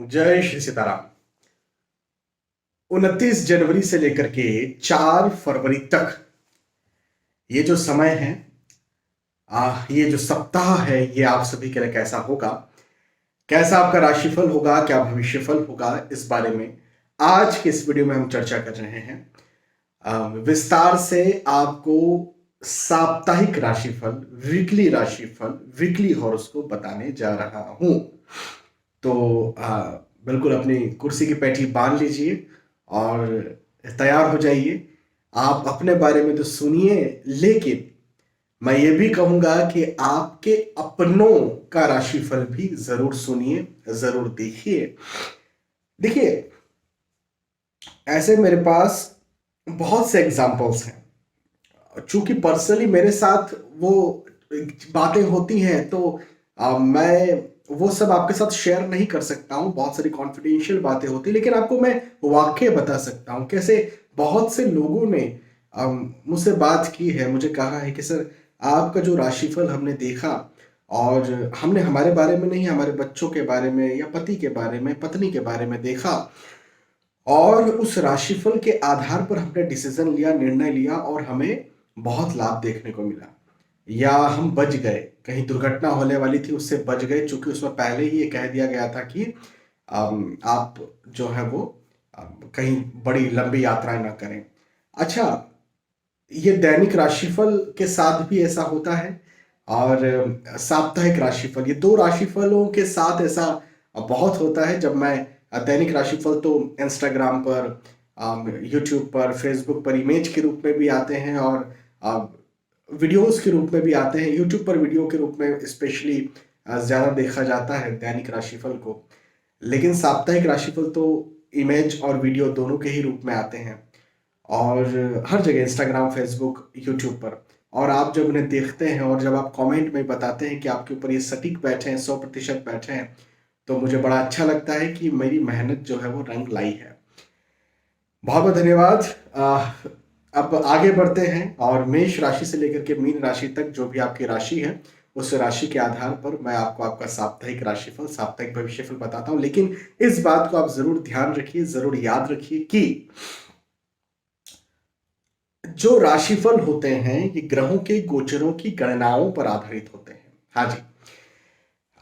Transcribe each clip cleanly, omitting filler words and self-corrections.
जय श्री सीताराम। 29 जनवरी से लेकर के 4 फरवरी तक ये जो समय है, ये जो सप्ताह है, ये आप सभी के लिए कैसा होगा, कैसा आपका राशिफल होगा, क्या भविष्यफल होगा, इस बारे में आज के इस वीडियो में हम चर्चा कर रहे हैं। विस्तार से आपको साप्ताहिक राशिफल, वीकली हॉरोस्कोप बताने जा रहा हूं। तो बिल्कुल अपनी कुर्सी की पैठी बांध लीजिए और तैयार हो जाइए। आप अपने बारे में तो सुनिए, लेकिन मैं ये भी कहूंगा कि आपके अपनों का राशिफल भी जरूर सुनिए, जरूर देखिए। देखिए, ऐसे मेरे पास बहुत से एग्जाम्पल्स हैं। चूंकि पर्सनली मेरे साथ वो बातें होती हैं, तो मैं वो सब आपके साथ शेयर नहीं कर सकता हूँ। बहुत सारी कॉन्फिडेंशियल बातें होती, लेकिन आपको मैं वाक्य बता सकता हूँ। कैसे बहुत से लोगों ने मुझसे बात की है, मुझे कहा है कि सर, आपका जो राशिफल हमने देखा और हमने हमारे बारे में नहीं, हमारे बच्चों के बारे में या पति के बारे में, पत्नी के बारे में देखा, और उस राशिफल के आधार पर हमने डिसीजन लिया, निर्णय लिया, और हमें बहुत लाभ देखने को मिला, या हम बच गए। कहीं दुर्घटना होने वाली थी, उससे बच गए, चूंकि उसमें पहले ही ये कह दिया गया था कि आप जो है वो कहीं बड़ी लंबी यात्राएं ना करें। अच्छा, ये दैनिक राशिफल के साथ भी ऐसा होता है, और साप्ताहिक राशिफल, ये दो राशिफलों के साथ ऐसा बहुत होता है। जब मैं दैनिक राशिफल तो इंस्टाग्राम पर, यूट्यूब पर, फेसबुक पर इमेज के रूप में भी आते हैं, और वीडियोस के रूप में भी आते हैं। यूट्यूब पर वीडियो के रूप में स्पेशली ज़्यादा देखा जाता है दैनिक राशिफल को, लेकिन साप्ताहिक राशिफल तो इमेज और वीडियो दोनों के ही रूप में आते हैं, और हर जगह इंस्टाग्राम, फेसबुक, यूट्यूब पर। और आप जब उन्हें देखते हैं और जब आप कमेंट में बताते हैं कि आपके ऊपर ये सटीक बैठे हैं, 100% बैठे हैं, तो मुझे बड़ा अच्छा लगता है कि मेरी मेहनत जो है वो रंग लाई है। बहुत बहुत धन्यवाद। अब आगे बढ़ते हैं, और मेष राशि से लेकर के मीन राशि तक जो भी आपकी राशि है, उस राशि के आधार पर मैं आपको आपका साप्ताहिक राशिफल, साप्ताहिक भविष्यफल बताता हूं। लेकिन इस बात को आप जरूर ध्यान रखिए, जरूर याद रखिए कि जो राशिफल होते हैं ये ग्रहों के गोचरों की गणनाओं पर आधारित होते हैं। हाँ जी,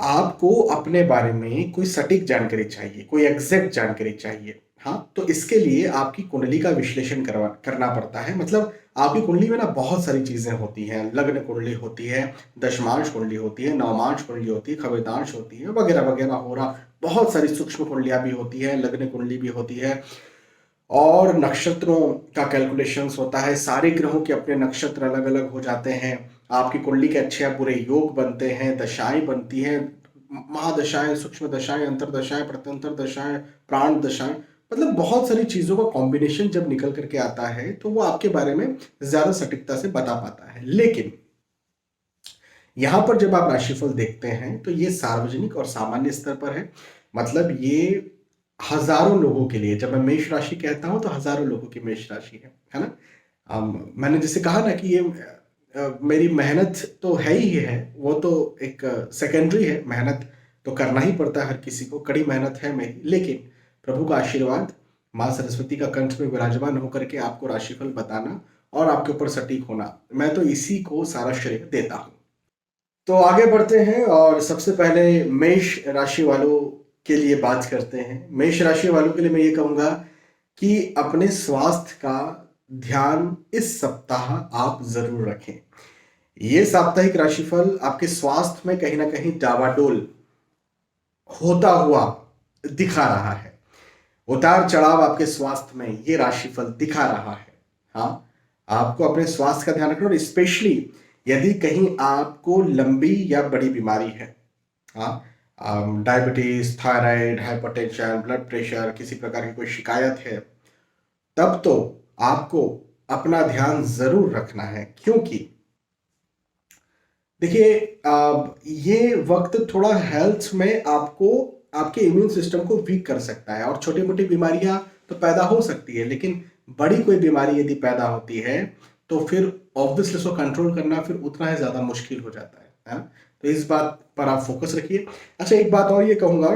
आपको अपने बारे में कोई सटीक जानकारी चाहिए, कोई एग्जैक्ट जानकारी चाहिए, हाँ, तो इसके लिए आपकी कुंडली का विश्लेषण करना पड़ता है। मतलब आपकी कुंडली में ना बहुत सारी चीजें होती हैं। लग्न कुंडली होती है, दशमांश कुंडली होती है, नवमांश कुंडली होती है, खगोलांश होती है, वगैरह वगैरह हो रहा। बहुत सारी सूक्ष्म कुंडलियां भी होती है, लग्न कुंडली भी होती है, और नक्षत्रों का कैलकुलेशंस होता है। सारे ग्रहों के अपने नक्षत्र अलग अलग हो जाते हैं। आपकी कुंडली के अच्छे या बुरे योग बनते हैं, दशाएं बनती हैं, महादशाएं, सूक्ष्म दशाएं, अंतरदशाएं, प्रत्यंतर दशाएं, प्राण दशाएं, मतलब बहुत सारी चीजों का कॉम्बिनेशन जब निकल करके आता है, तो वो आपके बारे में ज्यादा सटीकता से बता पाता है। लेकिन यहां पर जब आप राशिफल देखते हैं, तो ये सार्वजनिक और सामान्य स्तर पर है। मतलब ये हजारों लोगों के लिए, जब मैं मेष राशि कहता हूं तो हजारों लोगों की मेष राशि है ना। मैंने जैसे कहा ना कि ये मेरी मेहनत तो है ही है, वो तो एक सेकेंडरी है। मेहनत तो करना ही पड़ता है हर किसी को, कड़ी मेहनत है मेरी, लेकिन प्रभु का आशीर्वाद, माँ सरस्वती का कंठ में विराजमान होकर के आपको राशिफल बताना और आपके ऊपर सटीक होना, मैं तो इसी को सारा श्रेय देता हूं। तो आगे बढ़ते हैं, और सबसे पहले मेष राशि वालों के लिए बात करते हैं। मेष राशि वालों के लिए मैं ये कहूंगा कि अपने स्वास्थ्य का ध्यान इस सप्ताह आप जरूर रखें। ये साप्ताहिक राशिफल आपके स्वास्थ्य में कहीं ना कहीं डावाडोल होता हुआ दिखा रहा है। उतार चढ़ाव आपके स्वास्थ्य में ये राशिफल दिखा रहा है। हाँ, आपको अपने स्वास्थ्य का ध्यान रखना, और स्पेशली यदि कहीं आपको लंबी या बड़ी बीमारी है, हाँ, diabetes, thyroid, hypertension, blood pressure, किसी प्रकार की कोई शिकायत है, तब तो आपको अपना ध्यान जरूर रखना है। क्योंकि देखिए, ये वक्त थोड़ा हेल्थ में आपको, आपके इम्यून सिस्टम को वीक कर सकता है, और छोटी मोटी बीमारियां तो पैदा हो सकती है, लेकिन बड़ी कोई बीमारी यदि पैदा होती है, तो फिर ऑब्वियसली उसको कंट्रोल करना फिर उतना ही ज्यादा मुश्किल हो जाता है ना। तो इस बात पर आप फोकस रखिए। अच्छा, एक बात और ये कहूंगा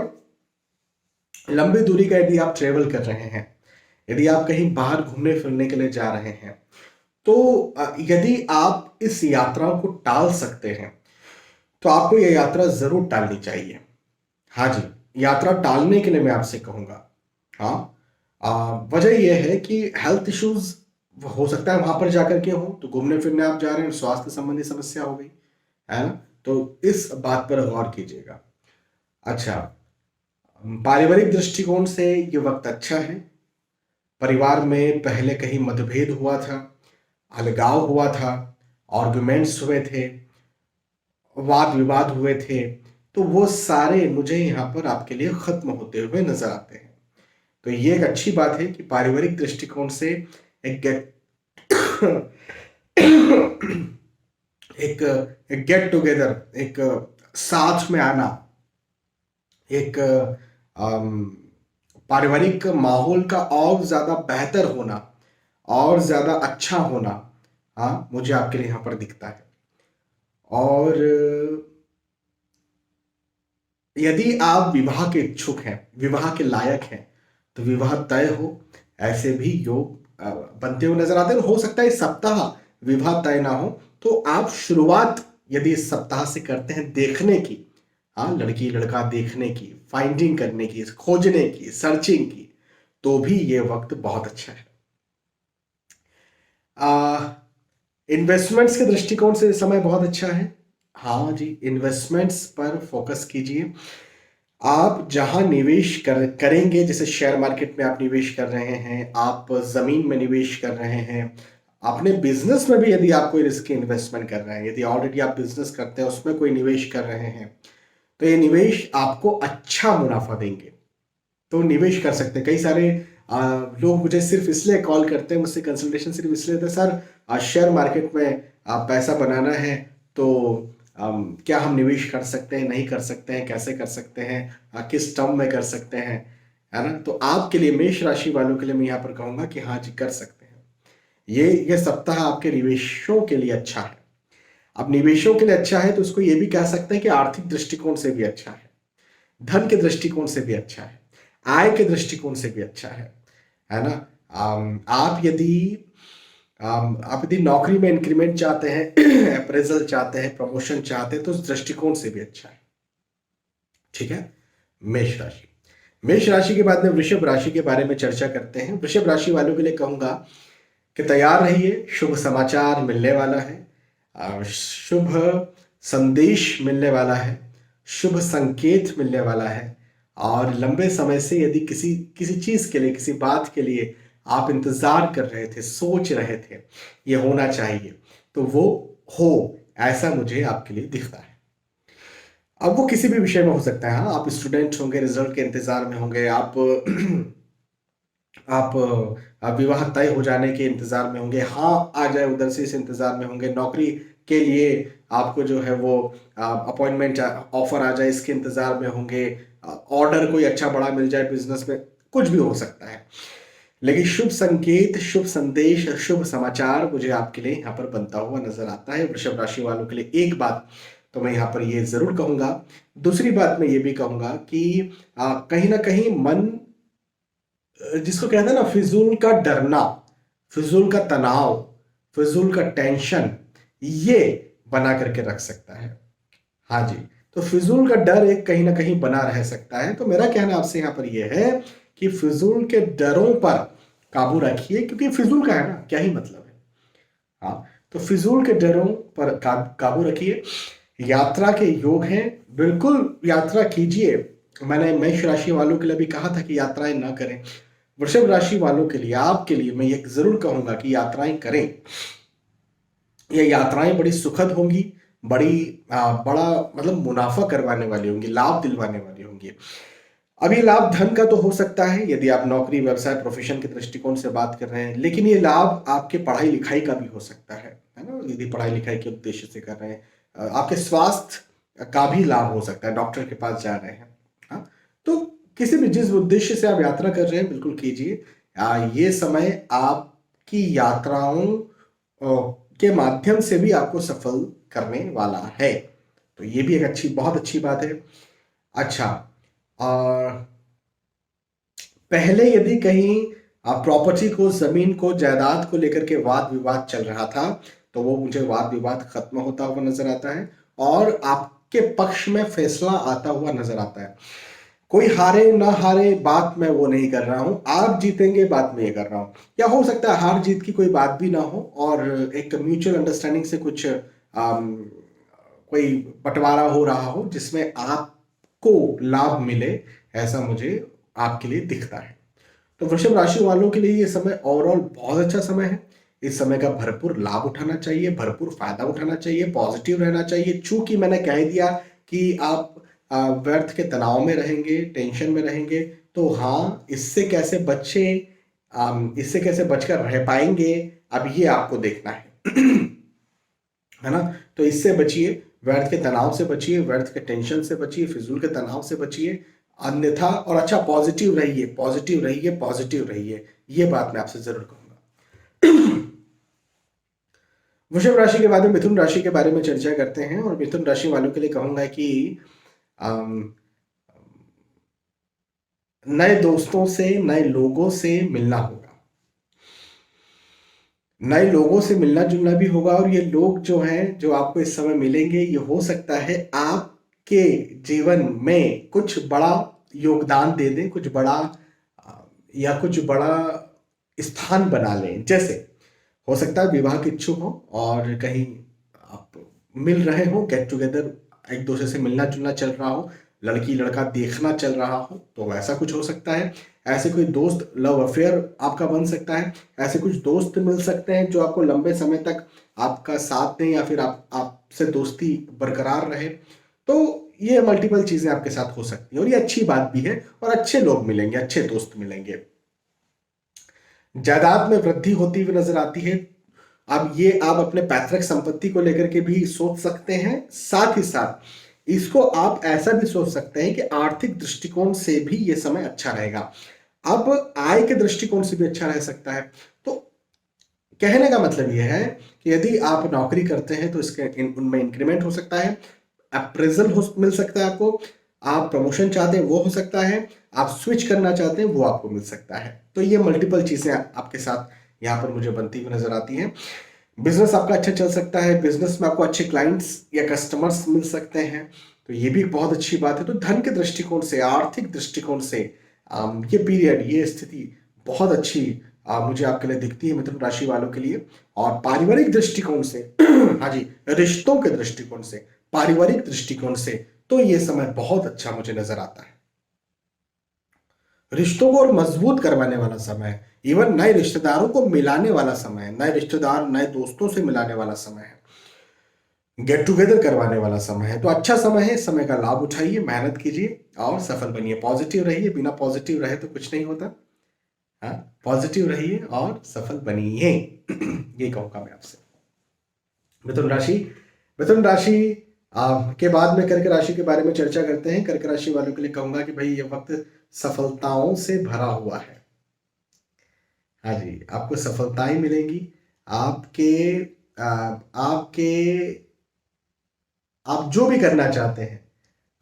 लंबी दूरी का यदि आप ट्रेवल कर रहे हैं, यदि आप कहीं बाहर घूमने फिरने के लिए जा रहे हैं, तो यदि आप इस यात्रा को टाल सकते हैं तो आपको यह यात्रा जरूर टालनी चाहिए। हाँ जी, यात्रा टालने के लिए मैं आपसे कहूंगा। हाँ, वजह यह है कि हेल्थ इश्यूज हो सकता है वहां पर जाकर के हो, तो घूमने फिरने आप जा रहे हैं, स्वास्थ्य संबंधी समस्या हो गई है ना, तो इस बात पर गौर कीजिएगा। अच्छा, पारिवारिक दृष्टिकोण से ये वक्त अच्छा है। परिवार में पहले कहीं मतभेद हुआ था, अलगाव हुआ था, आर्गुमेंट्स हुए थे, वाद विवाद हुए थे, तो वो सारे मुझे यहाँ पर आपके लिए खत्म होते हुए नजर आते हैं। तो ये एक अच्छी बात है कि पारिवारिक दृष्टिकोण से एक एक एक गेट टुगेदर, एक साथ में आना, एक पारिवारिक माहौल का और ज्यादा बेहतर होना, और ज्यादा अच्छा होना, हाँ, मुझे आपके लिए यहाँ पर दिखता है। और यदि आप विवाह के इच्छुक हैं, विवाह के लायक हैं, तो विवाह तय हो, ऐसे भी योग बनते हुए नजर आते हैं। हो सकता है इस सप्ताह विवाह तय ना हो, तो आप शुरुआत यदि इस सप्ताह से करते हैं देखने की, हाँ, लड़की लड़का देखने की, फाइंडिंग करने की, खोजने की, सर्चिंग की, तो भी ये वक्त बहुत अच्छा है। इन्वेस्टमेंट्स के दृष्टिकोण से समय बहुत अच्छा है। हाँ जी, इन्वेस्टमेंट्स पर फोकस कीजिए। आप जहां निवेश करेंगे, जैसे शेयर मार्केट में आप निवेश कर रहे हैं, आप जमीन में निवेश कर रहे हैं, अपने बिजनेस में भी यदि आप कोई रिस्क इन्वेस्टमेंट कर रहे हैं, यदि ऑलरेडी आप बिजनेस करते हैं उसमें कोई निवेश कर रहे हैं, तो ये निवेश आपको अच्छा मुनाफा देंगे, तो निवेश कर सकते हैं। कई सारे लोग मुझे सिर्फ इसलिए कॉल करते हैं, मुझसे कंसल्टेशन सिर्फ इसलिए लेते हैं, सर शेयर मार्केट में पैसा बनाना है, तो क्या हम निवेश कर सकते हैं, नहीं कर सकते हैं, कैसे कर सकते हैं, किस टर्म में कर सकते हैं, है ना। तो आपके लिए, मेष राशि वालों के लिए मैं यहाँ पर कहूंगा कि हाँ जी, कर सकते हैं। ये सप्ताह आपके निवेशों के लिए अच्छा है। अब निवेशों के लिए अच्छा है तो उसको ये भी कह सकते हैं कि आर्थिक दृष्टिकोण से भी अच्छा है, धन के दृष्टिकोण से भी अच्छा है, आय के दृष्टिकोण से भी अच्छा है ना। आप यदि नौकरी में इंक्रीमेंट चाहते हैं, अप्रेजल चाहते हैं, प्रमोशन चाहते हैं, तो उस दृष्टिकोण से भी अच्छा है। ठीक है। मेष राशि, मेष राशि के बाद में वृषभ राशि के बारे में चर्चा करते हैं। वृषभ राशि वालों के लिए कहूंगा कि तैयार रहिए, शुभ समाचार मिलने वाला है, शुभ संदेश मिलने वाला है, शुभ संकेत मिलने वाला है। और लंबे समय से यदि किसी किसी चीज के लिए, किसी बात के लिए आप इंतजार कर रहे थे, सोच रहे थे ये होना चाहिए, तो वो हो, ऐसा मुझे आपके लिए दिखता है। अब वो किसी भी विषय में हो सकता है। हाँ, आप स्टूडेंट होंगे, रिजल्ट के इंतजार में होंगे, आप विवाह तय हो जाने के इंतजार में होंगे, हाँ आ जाए उधर से इस इंतजार में होंगे, नौकरी के लिए आपको जो है वो अपॉइंटमेंट ऑफर आ जाए इसके इंतजार में होंगे, ऑर्डर कोई अच्छा बड़ा मिल जाए बिजनेस में, कुछ भी हो सकता है। लेकिन शुभ संकेत, शुभ संदेश, शुभ समाचार मुझे आपके लिए यहाँ पर बनता हुआ नजर आता है। वृषभ राशि वालों के लिए एक बात तो मैं यहाँ पर ये जरूर कहूंगा। दूसरी बात मैं ये भी कहूंगा कि कहीं ना कहीं मन, जिसको कहते हैं ना, फिजूल का डरना, फिजूल का तनाव, फिजूल का टेंशन, ये बना करके रख सकता है। हाँ जी, तो फिजूल का डर एक कहीं ना कहीं बना रह सकता है। तो मेरा कहना आपसे यहाँ पर यह है कि फिजूल के डरों पर काबू रखिए, क्योंकि फिजूल का है ना, क्या ही मतलब है। हाँ, तो फिजूल के डरों पर काबू रखिए। यात्रा के योग हैं, बिल्कुल यात्रा कीजिए। मैंने मेष राशि वालों के लिए भी कहा था कि यात्राएं ना करें। वृषभ राशि वालों के लिए, आपके लिए मैं ये जरूर कहूंगा कि यात्राएं करें। ये यात्राएं बड़ी सुखद होंगी, बड़ा मतलब मुनाफा करवाने वाली होंगी, लाभ दिलवाने वाली होंगी। अब ये लाभ धन का तो हो सकता है यदि आप नौकरी, व्यवसाय, प्रोफेशन के दृष्टिकोण से बात कर रहे हैं, लेकिन ये लाभ आपके पढ़ाई लिखाई का भी हो सकता है ना। यदि पढ़ाई लिखाई के उद्देश्य से कर रहे हैं, आपके स्वास्थ्य का भी लाभ हो सकता है, डॉक्टर के पास जा रहे हैं। हाँ, तो किसी भी जिस उद्देश्य से आप यात्रा कर रहे हैं, बिल्कुल कीजिए। ये समय आपकी यात्राओं के माध्यम से भी आपको सफल करने वाला है, तो ये भी एक बहुत अच्छी बात है। अच्छा, और पहले यदि कहीं प्रॉपर्टी को, जमीन को, जायदाद को लेकर के वाद विवाद चल रहा था, तो वो मुझे वाद विवाद खत्म होता हुआ नजर आता है और आपके पक्ष में फैसला आता हुआ नजर आता है। कोई हारे ना हारे बात मैं वो नहीं कर रहा हूं, आप जीतेंगे बात मैं ये कर रहा हूं। या हो सकता है हार जीत की कोई बात भी ना हो और एक म्यूचुअल अंडरस्टैंडिंग से कुछ कोई बंटवारा हो रहा हो जिसमें आपको लाभ मिले, ऐसा मुझे आपके लिए दिखता है। तो वृषभ राशि वालों के लिए ये समय ओवरऑल बहुत अच्छा समय है। इस समय का भरपूर लाभ उठाना चाहिए, भरपूर फायदा उठाना चाहिए, पॉजिटिव रहना चाहिए। चूंकि मैंने कह दिया कि आप व्यर्थ के तनाव में रहेंगे, टेंशन में रहेंगे, तो हाँ, इससे कैसे बचे, इससे कैसे बचकर रह पाएंगे, अब ये आपको देखना है। है ना? तो इससे बचिए, व्यर्थ के तनाव से बचिए, व्यर्थ के टेंशन से बचिए, फिजूल के तनाव से बचिए। अन्यथा और अच्छा पॉजिटिव रहिए, पॉजिटिव रहिए, पॉजिटिव रहिए, ये बात मैं आपसे जरूर कहूंगा। वृषभ राशि के बाद में मिथुन राशि के बारे में चर्चा करते हैं और मिथुन राशि वालों के लिए कहूंगा कि नए दोस्तों से, नए लोगों से मिलना होगा, नए लोगों से मिलना जुलना भी होगा। और ये लोग जो हैं, जो आपको इस समय मिलेंगे, ये हो सकता है आपके जीवन में कुछ बड़ा योगदान दे दें, कुछ बड़ा या कुछ बड़ा स्थान बना लें। जैसे हो सकता है विवाह के इच्छुक हो और कहीं आप मिल रहे हो, गेट टुगेदर, एक दूसरे से मिलना जुलना चल रहा हो, लड़की लड़का देखना चल रहा हो, तो ऐसा कुछ हो सकता है। ऐसे कोई दोस्त, लव अफेयर आपका बन सकता है। ऐसे कुछ दोस्त मिल सकते हैं जो आपको लंबे समय तक आपका साथ दें या फिर आपसे दोस्ती बरकरार रहे। तो ये मल्टीपल चीजें आपके साथ हो सकती हैं और ये अच्छी बात भी है और अच्छे लोग मिलेंगे, अच्छे दोस्त मिलेंगे। जायदाद में वृद्धि होती हुई नजर आती है। अब ये आप अपने पैतृक संपत्ति को लेकर के भी सोच सकते हैं, साथ ही साथ इसको आप ऐसा भी सोच सकते हैं कि आर्थिक दृष्टिकोण से भी ये समय अच्छा रहेगा। अब आय के दृष्टिकोण से भी अच्छा रह सकता है। तो कहने का मतलब यह है कि यदि आप नौकरी करते हैं तो इसके उनमें इंक्रीमेंट हो सकता है, अप्रेजल मिल सकता है आपको, आप प्रमोशन चाहते हैं वो हो सकता है, आप स्विच करना चाहते हैं वो आपको मिल सकता है। तो ये मल्टीपल चीजें आपके साथ यहाँ पर मुझे बनती हुई नजर आती हैं। बिजनेस आपका अच्छा चल सकता है, बिजनेस में आपको अच्छे क्लाइंट्स या कस्टमर्स मिल सकते हैं, तो ये भी बहुत अच्छी बात है। तो धन के दृष्टिकोण से, आर्थिक दृष्टिकोण से ये पीरियड, ये स्थिति बहुत अच्छी मुझे आपके लिए दिखती है मिथुन राशि वालों के लिए। और पारिवारिक दृष्टिकोण से हाँ जी, रिश्तों के दृष्टिकोण से, पारिवारिक दृष्टिकोण से, तो ये समय बहुत अच्छा मुझे नजर आता है। रिश्तों को और मजबूत करवाने वाला समय है, इवन नए रिश्तेदारों को मिलाने वाला समय है, नए रिश्तेदार, नए दोस्तों से मिलाने वाला समय है, गेट टुगेदर करवाने वाला समय है। तो अच्छा समय है, इस समय का लाभ उठाइए, मेहनत कीजिए और सफल बनिए, पॉजिटिव रहिए। बिना पॉजिटिव रहे तो कुछ नहीं होता। हाँ, पॉजिटिव रहिए और सफल बनिए। ये कहूंगा मैं आपसे। मिथुन राशि, मिथुन राशि के बाद में कर्क राशि के बारे में चर्चा करते हैं। कर्क राशि वालों के लिए कहूंगा कि भाई ये वक्त सफलताओं से भरा हुआ है। हाँ जी, आपको सफलताएं मिलेंगी। आपके आपके आप जो भी करना चाहते हैं,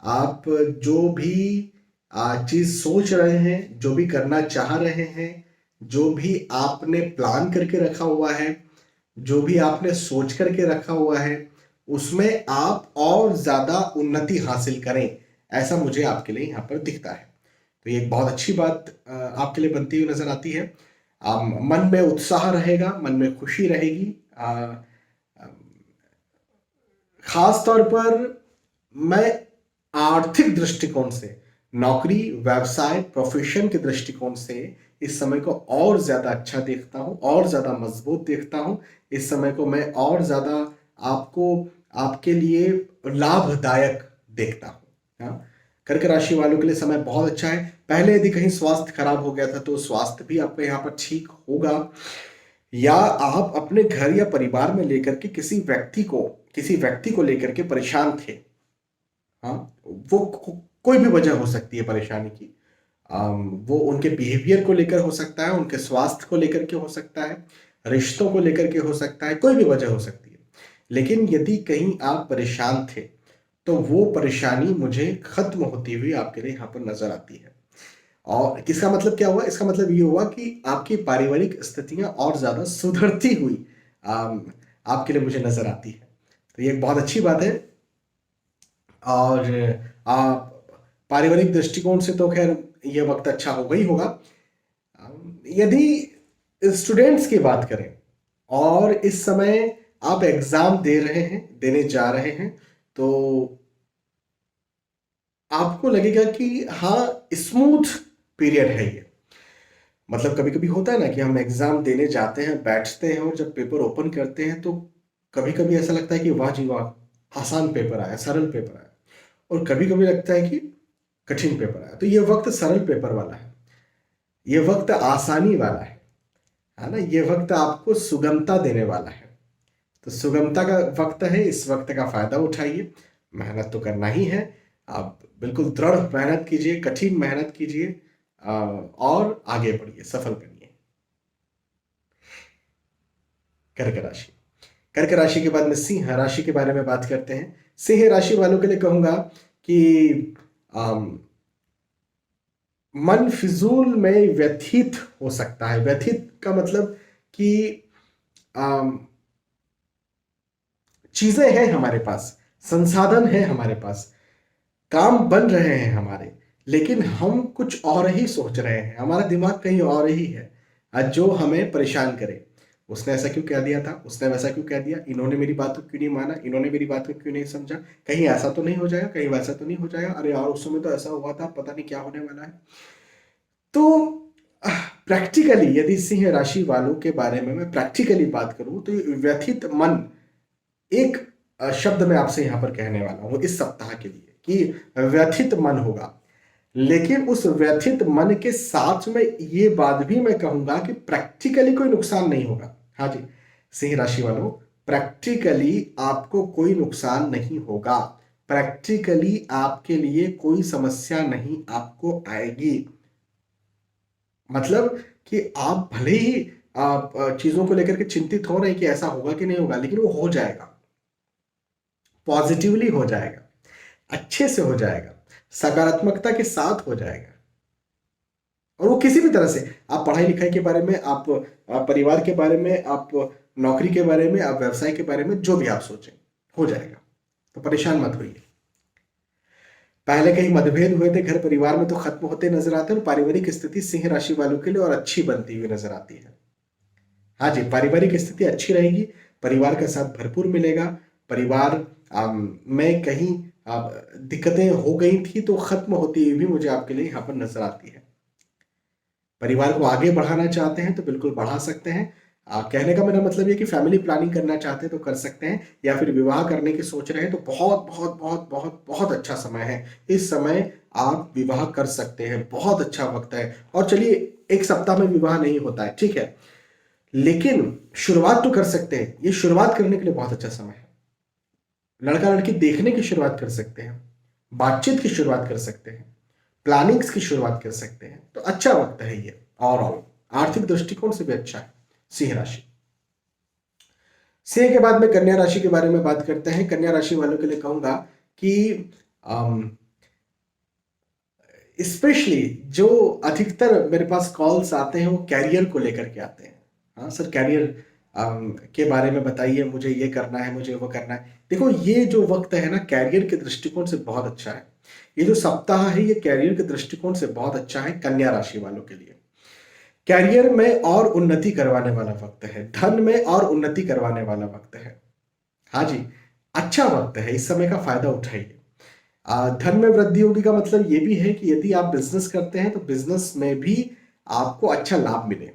आप जो भी चीज सोच रहे हैं, जो भी करना चाह रहे हैं, जो भी आपने प्लान करके रखा हुआ है, जो भी आपने सोच करके रखा हुआ है, उसमें आप और ज्यादा उन्नति हासिल करें, ऐसा मुझे आपके लिए यहाँ पर दिखता है। तो ये एक बहुत अच्छी बात आपके लिए बनती हुई नजर आती है। मन में उत्साह रहेगा, मन में खुशी रहेगी। खास तौर पर मैं आर्थिक दृष्टिकोण से, नौकरी, व्यवसाय, प्रोफेशन के दृष्टिकोण से इस समय को और ज्यादा अच्छा देखता हूं, और ज्यादा मजबूत देखता हूं। इस समय को मैं और ज्यादा आपको, आपके लिए लाभदायक देखता हूं। हाँ, कर्क राशि वालों के लिए समय बहुत अच्छा है। पहले यदि कहीं स्वास्थ्य खराब हो गया था तो स्वास्थ्य भी आपका यहाँ पर ठीक होगा, या आप अपने घर या परिवार में लेकर के किसी व्यक्ति को लेकर के परेशान थे। हाँ, वो कोई भी वजह हो सकती है परेशानी की। वो उनके बिहेवियर को लेकर हो सकता है, उनके स्वास्थ्य को लेकर के हो सकता है, रिश्तों को लेकर के हो सकता है, कोई भी वजह हो सकती है। लेकिन यदि कहीं आप परेशान थे तो वो परेशानी मुझे खत्म होती हुई आपके लिए यहाँ पर नजर आती है। और इसका मतलब क्या हुआ? इसका मतलब ये हुआ कि आपकी पारिवारिक स्थितियां और ज्यादा सुधरती हुई आपके लिए मुझे नजर आती है। तो ये एक बहुत अच्छी बात है। और आप पारिवारिक दृष्टिकोण से तो खैर ये वक्त अच्छा होगा ही होगा। यदि स्टूडेंट्स की बात करें और इस समय आप एग्जाम दे रहे हैं, देने जा रहे हैं, तो आपको लगेगा कि हाँ, स्मूथ पीरियड है ये। मतलब कभी कभी होता है ना कि हम एग्जाम देने जाते हैं, बैठते हैं और जब पेपर ओपन करते हैं तो कभी कभी ऐसा लगता है कि वाह जी वाह, आसान पेपर आया, सरल पेपर आया। और कभी कभी लगता है कि कठिन पेपर आया। तो ये वक्त सरल पेपर वाला है, ये वक्त आसानी वाला है ना? ये वक्त आपको सुगमता देने वाला है। तो सुगमता का वक्त है, इस वक्त का फायदा उठाइए। मेहनत तो करना ही है, आप बिल्कुल दृढ़ मेहनत कीजिए, कठिन मेहनत कीजिए और आगे बढ़िए, सफल बनिए। कर्क राशि। कर्क राशि के बाद में सिंह राशि के बारे में बात करते हैं। सिंह राशि वालों के लिए कहूंगा कि मन फिजूल में व्यथित हो सकता है। व्यथित का मतलब कि चीजें हैं हमारे पास, संसाधन है हमारे पास, काम बन रहे हैं हमारे, लेकिन हम कुछ और ही सोच रहे हैं, हमारा दिमाग कहीं और ही है जो हमें परेशान करे। उसने ऐसा क्यों कह दिया था, उसने वैसा क्यों कह दिया, इन्होंने मेरी बात को क्यों नहीं माना, इन्होंने मेरी बात को क्यों नहीं समझा, कहीं ऐसा तो नहीं हो जाएगा, कहीं वैसा तो नहीं हो जाएगा, अरे यार उस समय तो ऐसा हुआ था, पता नहीं क्या होने वाला है। तो प्रैक्टिकली यदि सिंह राशि वालों के बारे में मैं प्रैक्टिकली बात करूं तो ये व्यथित मन एक शब्द मैं आपसे यहां पर कहने वाला हूं इस सप्ताह के लिए कि व्यथित मन होगा। लेकिन उस व्यथित मन के साथ में ये बात भी मैं कहूंगा कि प्रैक्टिकली कोई नुकसान नहीं होगा। हाँ जी, सिंह राशि वालों, प्रैक्टिकली आपको कोई नुकसान नहीं होगा, प्रैक्टिकली आपके लिए कोई समस्या नहीं आपको आएगी। मतलब कि आप भले ही आप चीजों को लेकर के चिंतित हो रहे हैं कि ऐसा होगा कि नहीं होगा, लेकिन वो हो जाएगा, पॉजिटिवली हो जाएगा, अच्छे से हो जाएगा, सकारात्मकता के साथ हो जाएगा। और वो किसी भी तरह से, आप पढ़ाई लिखाई के बारे में, आप परिवार के बारे में, आप नौकरी के बारे में, आप व्यवसाय के बारे में, जो भी आप सोचें हो जाएगा। तो परेशान मत होइए। पहले कहीं मतभेद हुए थे घर परिवार में तो खत्म होते नजर आते हैं, और पारिवारिक स्थिति सिंह राशि वालों के लिए और अच्छी बनती हुई नजर आती है। हाँ जी, पारिवारिक स्थिति अच्छी रहेगी, परिवार का साथ भरपूर मिलेगा। परिवार में कहीं दिक्कतें हो गई थी तो खत्म होती हुई भी मुझे आपके लिए यहाँ पर नजर आती है। परिवार को आगे बढ़ाना चाहते हैं तो बिल्कुल बढ़ा सकते हैं। कहने का मेरा मतलब ये कि फैमिली प्लानिंग करना चाहते हैं तो कर सकते हैं, या फिर विवाह करने की सोच रहे हैं तो बहुत बहुत बहुत बहुत बहुत अच्छा समय है। इस समय आप विवाह कर सकते हैं, बहुत अच्छा वक्त है। और चलिए, एक सप्ताह में विवाह नहीं होता है, ठीक है, लेकिन शुरुआत तो कर सकते हैं। ये शुरुआत करने के लिए बहुत अच्छा समय है। लड़का लड़की देखने की शुरुआत कर सकते हैं, बातचीत की शुरुआत कर सकते हैं, प्लानिंग्स की शुरुआत कर सकते हैं। तो अच्छा वक्त है ये। ओवरऑल आर्थिक दृष्टिकोण से भी अच्छा है। सिंह राशि। सिंह के बाद में कन्या राशि के बारे में बात करते हैं। कन्या राशि वालों के लिए कहूंगा कि स्पेशली जो अधिकतर मेरे पास कॉल्स आते हैं वो कैरियर को लेकर के आते हैं। हाँ सर, कैरियर के बारे में बताइए, मुझे ये करना है, मुझे वो करना है। देखो, ये जो वक्त है ना, कैरियर के दृष्टिकोण से बहुत अच्छा है। ये जो सप्ताह है ये कैरियर के दृष्टिकोण से बहुत अच्छा है कन्या राशि वालों के लिए। कैरियर में और उन्नति करवाने वाला वक्त है, धन में और उन्नति करवाने वाला वक्त है। हाँ जी, अच्छा वक्त है, इस समय का फायदा उठाइए। धन में वृद्धि होगी का मतलब ये भी है कि यदि आप बिजनेस करते हैं तो बिजनेस में भी आपको अच्छा लाभ मिले।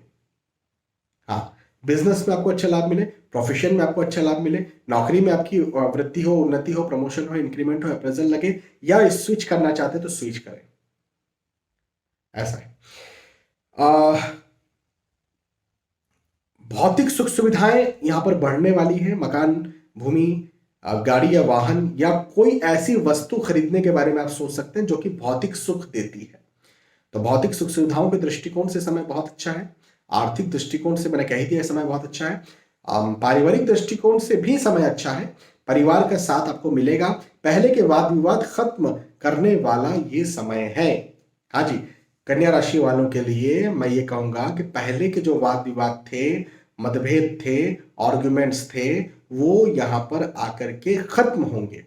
हाँ, बिजनेस में आपको अच्छा लाभ मिले, प्रोफेशन में आपको अच्छा लाभ मिले, नौकरी में आपकी वृद्धि हो, उन्नति हो, प्रमोशन हो, इंक्रीमेंट हो, अप्रेजल लगे, या स्विच करना चाहते तो स्विच करें, ऐसा है। भौतिक सुख सुविधाएं यहां पर बढ़ने वाली है। मकान, भूमि, गाड़ी या वाहन या कोई ऐसी वस्तु खरीदने के बारे में आप सोच सकते हैं जो कि भौतिक सुख देती है। तो भौतिक सुख सुविधाओं के दृष्टिकोण से समय बहुत अच्छा है। आर्थिक दृष्टिकोण से मैंने कह ही दिया, समय बहुत अच्छा है। पारिवारिक दृष्टिकोण से भी समय अच्छा है। परिवार का साथ आपको मिलेगा। पहले के वाद विवाद खत्म करने वाला ये समय है। हाँ जी, कन्या राशि वालों के लिए मैं ये कहूंगा कि पहले के जो वाद विवाद थे, मतभेद थे, आर्गुमेंट्स थे, वो यहां पर आकर के खत्म होंगे।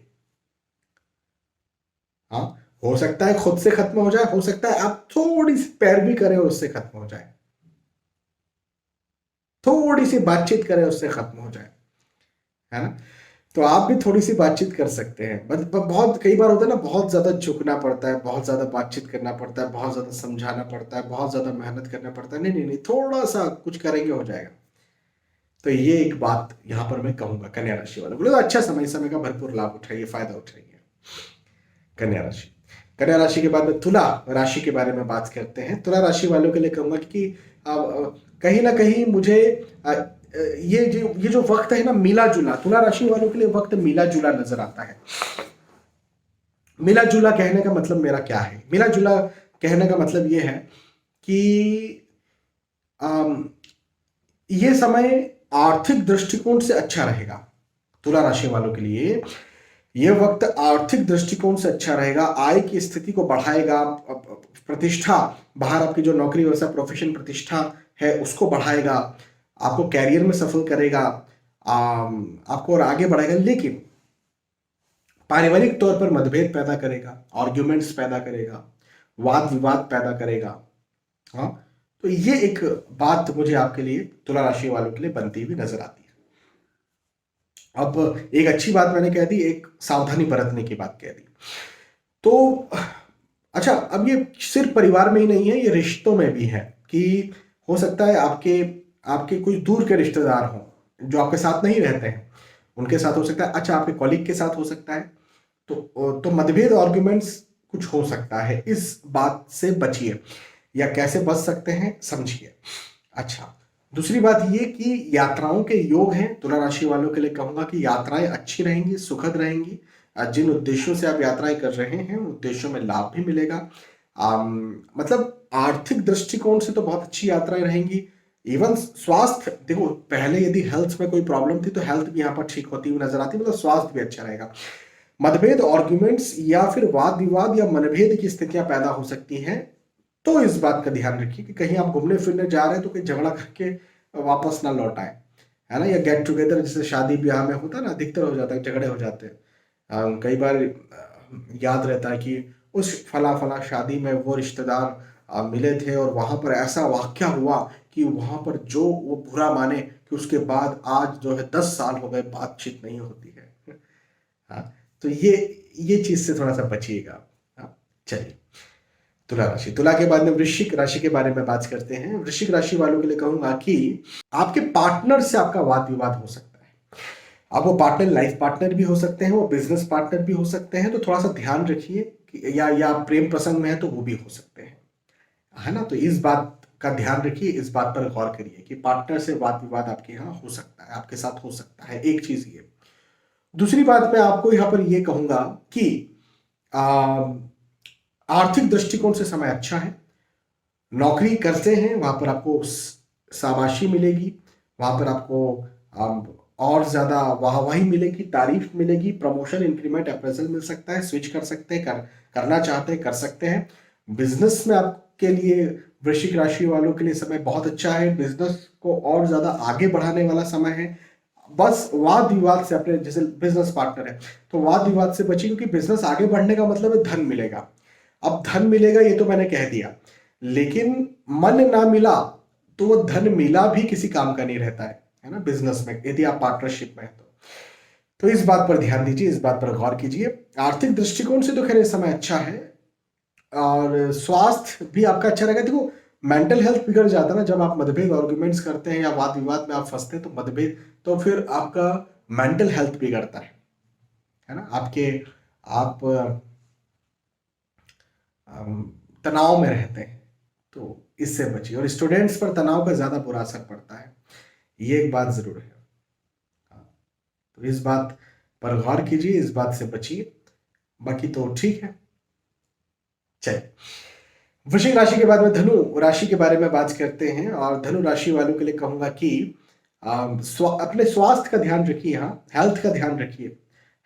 हाँ, हो सकता है खुद से खत्म हो जाए, हो सकता है आप थोड़ी सी पैरवी करें और उससे खत्म हो जाए, थोड़ी सी बातचीत करें उससे खत्म हो जाए, है ना। तो आप भी थोड़ी सी बातचीत कर सकते हैं। बहुत कई बार होता है ना, बहुत ज्यादा झुकना पड़ता है, बहुत ज्यादा बातचीत करना पड़ता है, बहुत ज्यादा समझाना पड़ता है, बहुत ज्यादा मेहनत करना पड़ता है। नहीं नहीं नहीं, थोड़ा सा कुछ करेंगे हो जाएगा। तो ये एक बात यहां पर मैं कहूंगा कन्या राशि वाले बोले तो अच्छा समय, समय का भरपूर लाभ उठाइए, फायदा उठाइए। कन्या राशि, कन्या राशि के बाद में तुला राशि के बारे में बात करते हैं। तुला राशि वालों के लिए कहूंगा कि कहीं ना कहीं मुझे ये जो वक्त है ना, मिला जुला, तुला राशि वालों के लिए वक्त मिला जुला नजर आता है। मिला जुला कहने का मतलब मेरा क्या है? मिला जुला कहने का मतलब ये है कि ये समय आर्थिक दृष्टिकोण से अच्छा रहेगा। तुला राशि वालों के लिए यह वक्त आर्थिक दृष्टिकोण से अच्छा रहेगा, आय की स्थिति को बढ़ाएगा, प्रतिष्ठा, बाहर आपकी जो नौकरी व्यवसाय प्रोफेशन प्रतिष्ठा है उसको बढ़ाएगा, आपको कैरियर में सफल करेगा, आपको और आगे बढ़ाएगा। लेकिन पारिवारिक तौर पर मतभेद पैदा करेगा, आर्ग्यूमेंट्स पैदा करेगा, वाद विवाद पैदा करेगा। हाँ, तो ये एक बात मुझे आपके लिए, तुला राशि वालों के लिए बनती हुई नजर आती है। अब एक अच्छी बात मैंने कह दी, एक सावधानी बरतने की बात कह दी। तो अच्छा, अब ये सिर्फ परिवार में ही नहीं है, ये रिश्तों में भी है कि हो सकता है आपके आपके कुछ दूर के रिश्तेदार हों जो आपके साथ नहीं रहते हैं, उनके साथ हो सकता है। अच्छा, आपके कॉलीग के साथ हो सकता है। तो मतभेद आर्ग्यूमेंट्स कुछ हो सकता है, इस बात से बचिए, या कैसे बच सकते हैं समझिए। अच्छा, दूसरी बात ये कि यात्राओं के योग हैं। तुला राशि वालों के लिए कहूंगा कि यात्राएं अच्छी रहेंगी, सुखद रहेंगी। जिन उद्देश्यों से आप यात्राएं कर रहे हैं उन उद्देश्यों में लाभ भी मिलेगा। मतलब आर्थिक दृष्टिकोण से तो बहुत अच्छी यात्राएं रहेंगी। इवन स्वास्थ्य, देखो पहले यदि हेल्थ में कोई प्रॉब्लम थी तो हेल्थ भी यहाँ पर ठीक होती हुई नजर आती, मतलब स्वास्थ्य भी अच्छा रहेगा। मतभेद आर्ग्यूमेंट्स या फिर वाद विवाद या मनभेद की स्थितियां पैदा हो सकती हैं, तो इस बात का ध्यान रखिए कि कहीं आप घूमने फिरने जा रहे हैं तो कोई झगड़ा करके वापस ना लौट आए, है ना। या गेट टुगेदर जैसे शादी ब्याह में होता है ना, अधिकतर हो जाता है, झगड़े हो जाते हैं। कई बार याद रहता है कि उस फला फला शादी में वो रिश्तेदार मिले थे और वहां पर ऐसा वाक्या हुआ कि वहां पर जो वो बुरा माने कि उसके बाद आज जो है 10 साल हो गए बातचीत नहीं होती है। हाँ, तो ये चीज से थोड़ा सा बचिएगा। हाँ, चलिए, तुला राशि, तुला के बाद में वृश्चिक राशि के बारे में बात करते हैं। वृश्चिक राशि वालों के लिए कहूंगा कि आपके पार्टनर से आपका वाद विवाद हो सकता है। अब वो पार्टनर लाइफ पार्टनर भी हो सकते हैं, वो बिजनेस पार्टनर भी हो सकते हैं, तो थोड़ा सा ध्यान रखिए कि या प्रेम प्रसंग में है तो वो भी हो सकते हैं, है ना। तो इस बात का ध्यान रखिए, इस बात पर गौर करिए कि पार्टनर से वाद विवाद आपके यहाँ हो सकता है, आपके साथ हो सकता है। एक चीज ये। दूसरी बात मैं आपको यहाँ पर ये कहूंगा कि आर्थिक दृष्टिकोण से समय अच्छा है। नौकरी करते हैं वहां पर आपको शाबाशी मिलेगी, वहां पर आपको और ज्यादा वाहवाही मिलेगी, तारीफ मिलेगी, प्रमोशन, इंक्रीमेंट, अप्रेजल मिल सकता है, स्विच कर सकते हैं, करना चाहते हैं कर सकते हैं। बिजनेस में आपके लिए, वृश्चिक राशि वालों के लिए समय बहुत अच्छा है, बिजनेस को और ज्यादा आगे बढ़ाने वाला समय है। बस वाद विवाद से, अपने जैसे बिजनेस पार्टनर है तो वाद विवाद से बचिए, क्योंकि बिजनेस आगे बढ़ने का मतलब है धन मिलेगा। अब धन मिलेगा ये तो मैंने कह दिया, लेकिन मन ना मिला तो वो धन मिला भी किसी काम का नहीं रहता है ना, बिजनेस में यदि आप पार्टनरशिप में है तो इस बात पर ध्यान दीजिए, इस बात पर गौर कीजिए। आर्थिक दृष्टिकोण से तो खैर इस समय अच्छा है, और स्वास्थ्य भी आपका अच्छा रहेगा। देखो, मेंटल हेल्थ बिगड़ जाता है ना जब आप मतभेद आर्गुमेंट्स करते हैं या वाद विवाद में आप फंसते हैं, तो मतभेद, तो फिर आपका मेंटल हेल्थ बिगड़ता है ना। आप तनाव में रहते हैं, तो इससे बचिए। और स्टूडेंट्स पर तनाव का ज्यादा बुरा असर पड़ता है, ये एक बात जरूर है। हाँ, तो इस बात पर गौर कीजिए, इस बात से बचिए, बाकी तो ठीक है। चलिए, वृश्चिक राशि के बाद में धनु राशि के बारे में बात करते हैं। और धनु राशि वालों के लिए कहूंगा कि अपने स्वास्थ्य का ध्यान रखिए, यहाँ हेल्थ का ध्यान रखिए।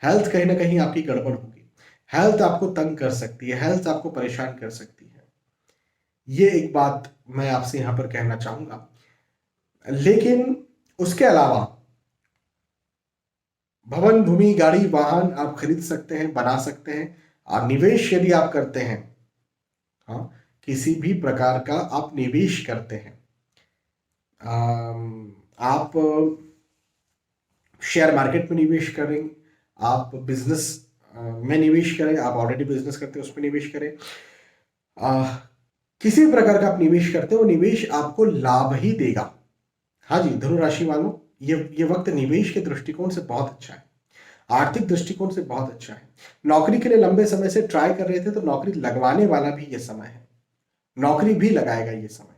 हेल्थ कहीं ना कहीं आपकी गड़बड़ होगी, हेल्थ आपको तंग कर सकती है, हेल्थ आपको परेशान कर सकती है। ये एक बात मैं आपसे यहां पर कहना चाहूंगा। लेकिन उसके अलावा भवन, भूमि, गाड़ी, वाहन आप खरीद सकते हैं, बना सकते हैं। और निवेश यदि आप करते हैं, हाँ, किसी भी प्रकार का आप निवेश करते हैं, आप शेयर मार्केट में निवेश करें, आप बिजनेस में निवेश करें, आप ऑलरेडी बिजनेस करते हैं उसमें निवेश करें, किसी भी प्रकार का आप निवेश करते हो, निवेश आपको लाभ ही देगा। हाँ जी, धनु राशि वालों, ये वक्त निवेश के दृष्टिकोण से बहुत अच्छा है, आर्थिक दृष्टिकोण से बहुत अच्छा है। नौकरी के लिए लंबे समय से ट्राई कर रहे थे तो नौकरी लगवाने वाला भी ये समय है, नौकरी भी लगाएगा ये समय।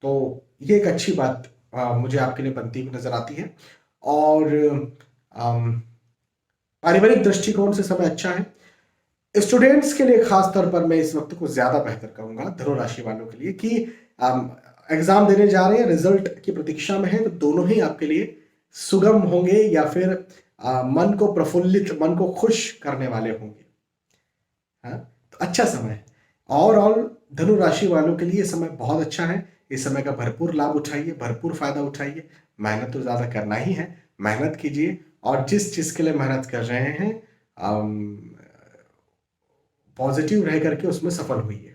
तो ये एक अच्छी बात मुझे आपके लिए बनती हुई नजर आती है। और पारिवारिक दृष्टिकोण से समय अच्छा है। स्टूडेंट्स के लिए खास तौर पर मैं इस वक्त को ज्यादा बेहतर कहूंगा धनु राशि वालों के लिए, कि एग्जाम देने जा रहे हैं, रिजल्ट की प्रतीक्षा में है, तो दोनों ही आपके लिए सुगम होंगे या फिर मन को प्रफुल्लित, मन को खुश करने वाले होंगे। हाँ, तो अच्छा समय है। ओवरऑल धनु राशि वालों के लिए समय बहुत अच्छा है। इस समय का भरपूर लाभ उठाइए, भरपूर फायदा उठाइए। मेहनत तो ज्यादा करना ही है, मेहनत कीजिए, और जिस चीज के लिए मेहनत कर रहे हैं पॉजिटिव रह करके उसमें सफल हुई।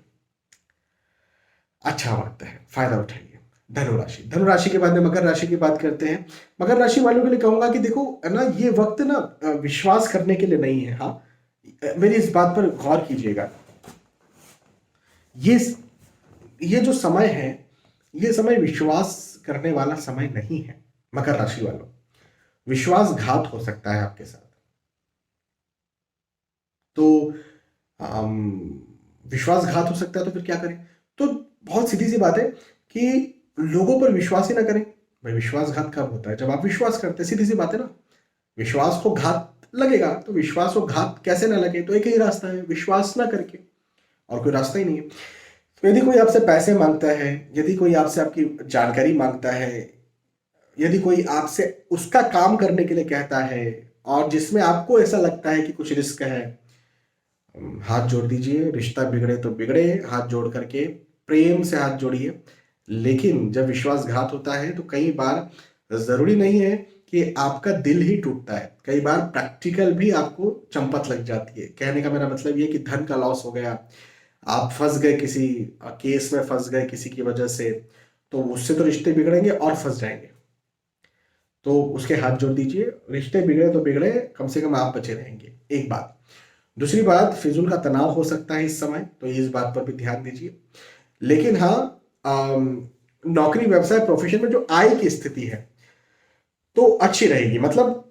अच्छा वक्त है, फायदा उठाइए। धनु राशि के बाद में मकर राशि की बात करते हैं। मकर राशि वालों के लिए कहूंगा कि देखो ना, ये वक्त ना विश्वास करने के लिए नहीं है। हाँ, मेरी इस बात पर गौर कीजिएगा। ये ये जो समय है, ये समय विश्वास करने वाला समय नहीं है। मकर राशि वालों, विश्वासघात हो सकता है आपके साथ। तो विश्वासघात हो सकता है, तो फिर क्या करें? तो बहुत सीधी सी बात है कि लोगों पर विश्वास ही ना करें। भाई, विश्वासघात कब होता है? जब आप विश्वास करते हैं। सीधी सी बात है ना। विश्वास को घात लगेगा, तो विश्वास को घात कैसे ना लगे? तो एक ही रास्ता है, विश्वास ना करके, और कोई रास्ता ही नहीं है। तो यदि कोई आपसे पैसे मांगता है, यदि कोई आपसे आपकी जानकारी मांगता है, यदि कोई आपसे उसका काम करने के लिए कहता है, और जिसमें आपको ऐसा लगता है कि कुछ रिस्क है, हाथ जोड़ दीजिए। रिश्ता बिगड़े तो बिगड़े, हाथ जोड़ करके प्रेम से हाथ जोड़िए। लेकिन जब विश्वासघात होता है तो कई बार जरूरी नहीं है कि आपका दिल ही टूटता है, कई बार प्रैक्टिकल भी आपको चंपत लग जाती है। कहने का मेरा मतलब ये कि धन का लॉस हो गया, आप फंस गए किसी केस में, फंस गए किसी की वजह से, तो उससे तो रिश्ते बिगड़ेंगे और फंस जाएंगे। तो उसके हाथ जोड़ दीजिए। रिश्ते बिगड़े तो बिगड़े, कम से कम आप बचे रहेंगे। एक बात। दूसरी बात, फिजूल का तनाव हो सकता है इस समय, तो इस बात पर भी ध्यान दीजिए। लेकिन हाँ, नौकरी, व्यवसाय, प्रोफेशन में जो आय की स्थिति है तो अच्छी रहेगी। मतलब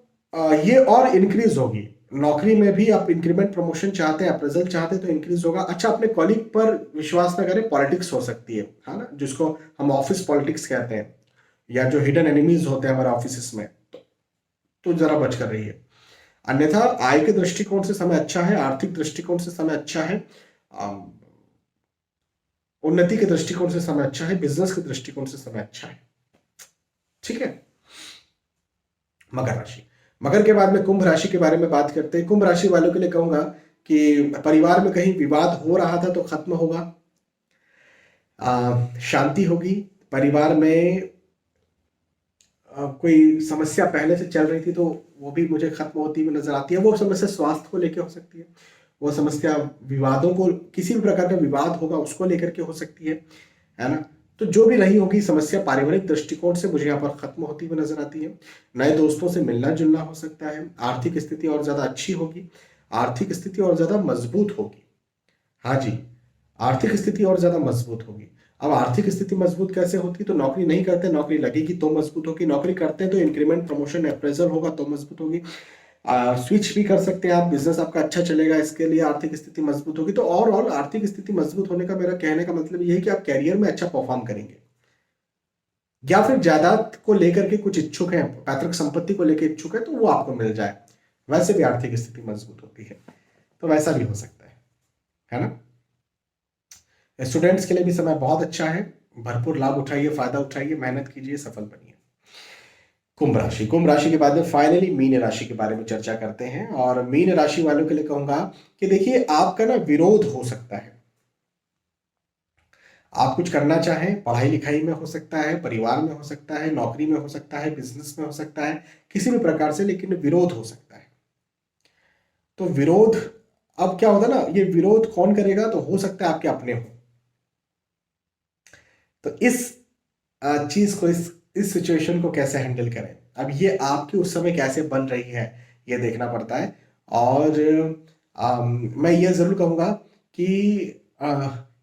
ये और इंक्रीज होगी। नौकरी में भी आप इंक्रीमेंट, प्रमोशन चाहते हैं, अप्रेजल चाहते हैं, तो इंक्रीज होगा। अच्छा, अपने कॉलीग पर विश्वास न करें, पॉलिटिक्स हो सकती है ना, जिसको हम ऑफिस पॉलिटिक्स कहते हैं, या जो हिडन एनिमीज होते हैं हमारे ऑफिस में, तो जरा बच कर रहिए। अन्यथा आय के दृष्टिकोण से समय अच्छा है, आर्थिक दृष्टिकोण से समय अच्छा है, उन्नति के दृष्टिकोण से समय अच्छा है, बिजनेस के दृष्टिकोण से समय अच्छा है। ठीक है। मकर राशि, मकर के बाद में कुंभ राशि के बारे में बात करते हैं। कुंभ राशि वालों के लिए कहूंगा कि परिवार में कहीं विवाद हो रहा था तो खत्म होगा, शांति होगी। परिवार में कोई समस्या पहले से चल रही थी तो वो भी मुझे खत्म होती हुई नजर आती है। वो समस्या स्वास्थ्य को लेकर हो सकती है, वो समस्या विवादों को, किसी भी प्रकार का विवाद होगा उसको लेकर के हो सकती है ना। तो जो भी रही होगी समस्या, पारिवारिक दृष्टिकोण से मुझे यहाँ पर खत्म होती हुई नजर आती है। नए दोस्तों से मिलना जुलना हो सकता है। आर्थिक स्थिति और ज्यादा अच्छी होगी, आर्थिक स्थिति और ज्यादा मजबूत होगी। हाँ जी, आर्थिक स्थिति और ज्यादा मजबूत होगी। अब आर्थिक स्थिति मजबूत कैसे होती? तो नौकरी नहीं करते, नौकरी लगेगी तो मजबूत होगी। नौकरी करते हैं तो इंक्रीमेंट, प्रमोशन, अप्रेजल होगा तो मजबूत होगी। स्विच भी कर सकते हैं आप, बिजनेस आपका अच्छा चलेगा, इसके लिए आर्थिक स्थिति मजबूत होगी। तो ओवरऑल आर्थिक स्थिति मजबूत होने का मेरा कहने का मतलब ये है कि आप कैरियर में अच्छा परफॉर्म करेंगे, या फिर जायदाद को लेकर के कुछ इच्छुक हैं, पैतृक संपत्ति को लेकर इच्छुक है, तो वो आपको मिल जाए, वैसे भी आर्थिक स्थिति मजबूत होती है। तो वैसा भी हो सकता है ना। स्टूडेंट्स के लिए भी समय बहुत अच्छा है, भरपूर लाभ उठाइए, फायदा उठाइए, मेहनत कीजिए, सफल बनिए। कुंभ राशि, कुंभ राशि के बाद में फाइनली मीन राशि के बारे में चर्चा करते हैं। और मीन राशि वालों के लिए कहूंगा कि देखिए, आपका ना विरोध हो सकता है, आप कुछ करना चाहें, पढ़ाई लिखाई में हो सकता है, परिवार में हो सकता है, नौकरी में हो सकता है, बिजनेस में हो सकता है, किसी भी प्रकार से, लेकिन विरोध हो सकता है। तो विरोध, अब क्या होता है ना, ये विरोध कौन करेगा, तो हो सकता है आपके अपने हो। तो इस चीज को, इस सिचुएशन को कैसे हैंडल करें, अब ये आपकी उस समय कैसे बन रही है, ये देखना पड़ता है। और मैं ये जरूर कहूंगा कि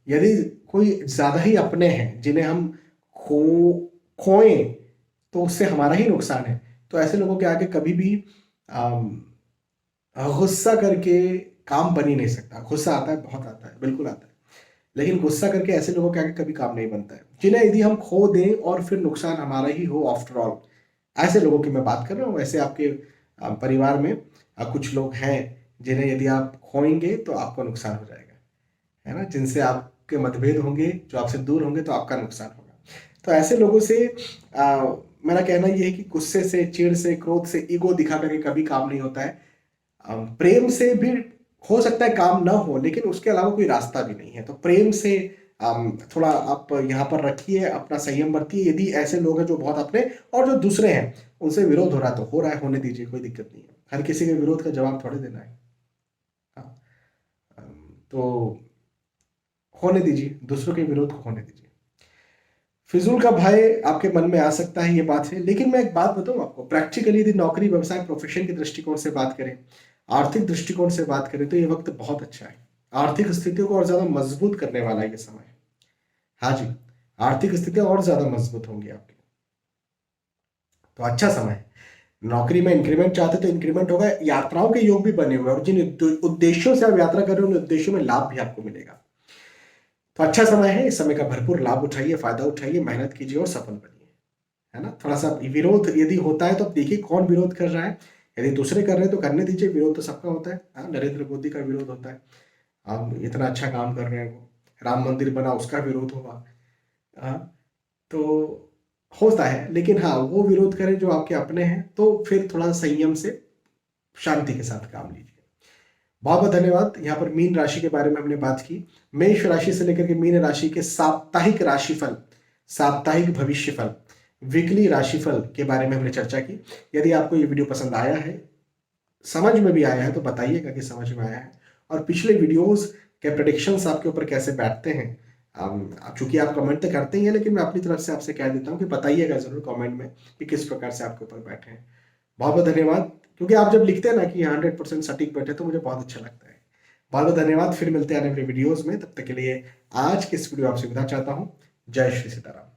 यदि कोई ज्यादा ही अपने हैं जिन्हें हम खो खोएं, तो उससे हमारा ही नुकसान है। तो ऐसे लोगों के आगे कभी भी गुस्सा करके काम बन ही नहीं सकता। गुस्सा आता है, बहुत आता है, बिल्कुल आता है, लेकिन गुस्सा करके ऐसे लोगों के आगे कभी काम नहीं बनता है, जिन्हें यदि हम खो दें और फिर नुकसान हमारा ही हो आफ्टर ऑल। ऐसे लोगों की मैं बात कर रहा हूँ। वैसे आपके परिवार में कुछ लोग हैं जिन्हें यदि आप खोएंगे तो आपको नुकसान हो जाएगा, है ना, जिनसे आपके मतभेद होंगे, जो आपसे दूर होंगे, तो आपका नुकसान होगा। तो ऐसे लोगों से मेरा कहना यह है कि गुस्से से, चिढ़ से, क्रोध से, ईगो दिखा करके कभी काम नहीं होता है। प्रेम से भी हो सकता है काम ना हो, लेकिन उसके अलावा कोई रास्ता भी नहीं है। तो प्रेम से थोड़ा आप यहाँ पर रखिए, अपना संयम बरतिए। यदि ऐसे लोग हैं जो बहुत अपने, और जो दूसरे हैं उनसे विरोध हो रहा है, तो हो रहा है, होने दीजिए, कोई दिक्कत नहीं है। हर किसी के विरोध का जवाब थोड़े देना है। हाँ, तो होने दीजिए, दूसरों के विरोध को होने दीजिए। फिजूल का भय आपके मन में आ सकता है, ये बात है, लेकिन मैं एक बात बताऊं आपको, प्रैक्टिकली यदि नौकरी, व्यवसाय, प्रोफेशन के दृष्टिकोण से बात करें, आर्थिक दृष्टिकोण से बात करें, तो ये वक्त बहुत अच्छा है। आर्थिक स्थितियों को और ज्यादा मजबूत करने वाला ये समय है। हाँ जी, आर्थिक स्थितियां और ज्यादा मजबूत होंगी आपकी। तो अच्छा समय है। नौकरी में इंक्रीमेंट चाहते तो इंक्रीमेंट होगा, यात्राओं के योग भी बने हुए हैं, और जिन उद्देश्यों से आप यात्रा कर रहे हो, उन उद्देश्यों में लाभ भी आपको मिलेगा। तो अच्छा समय है, इस समय का भरपूर लाभ उठाइए, फायदा उठाइए, मेहनत कीजिए और सफल बनिए, है ना। थोड़ा सा विरोध यदि होता है तो आप देखिए कौन विरोध कर रहा है। यदि दूसरे कर रहे हैं तो करने दीजिए, विरोध तो सबका होता है। हाँ, नरेंद्र मोदी का विरोध होता है, हम इतना अच्छा काम कर रहे हैं, वो राम मंदिर बना, उसका विरोध हुआ। हाँ, तो होता है, लेकिन हाँ, वो विरोध करें जो आपके अपने हैं, तो फिर थोड़ा संयम से, शांति के साथ काम लीजिए। बहुत बहुत धन्यवाद। यहाँ पर मीन राशि के बारे में हमने बात की। मेष राशि से लेकर के मीन राशि के साप्ताहिक राशिफल, साप्ताहिक भविष्यफल, वीकली राशिफल के बारे में हमने चर्चा की। यदि आपको ये वीडियो पसंद आया है, समझ में भी आया है, तो बताइएगा कि समझ में आया है। और पिछले वीडियोस के प्रेडिक्शंस आपके ऊपर कैसे बैठते हैं, चूंकि आप कमेंट तो करते ही हैं, लेकिन मैं अपनी तरफ से आपसे कह देता हूँ कि बताइएगा जरूर कमेंट में कि किस प्रकार से आपके ऊपर बैठे हैं। बहुत बहुत धन्यवाद। क्योंकि आप जब लिखते हैं ना कि 100% सटीक बैठे, तो मुझे बहुत अच्छा लगता है। बहुत बहुत धन्यवाद। फिर मिलते हैं आने वाले वीडियोस में, तब तक के लिए आज की इस वीडियो आपसे विदा चाहता हूँ। जय श्री सीताराम।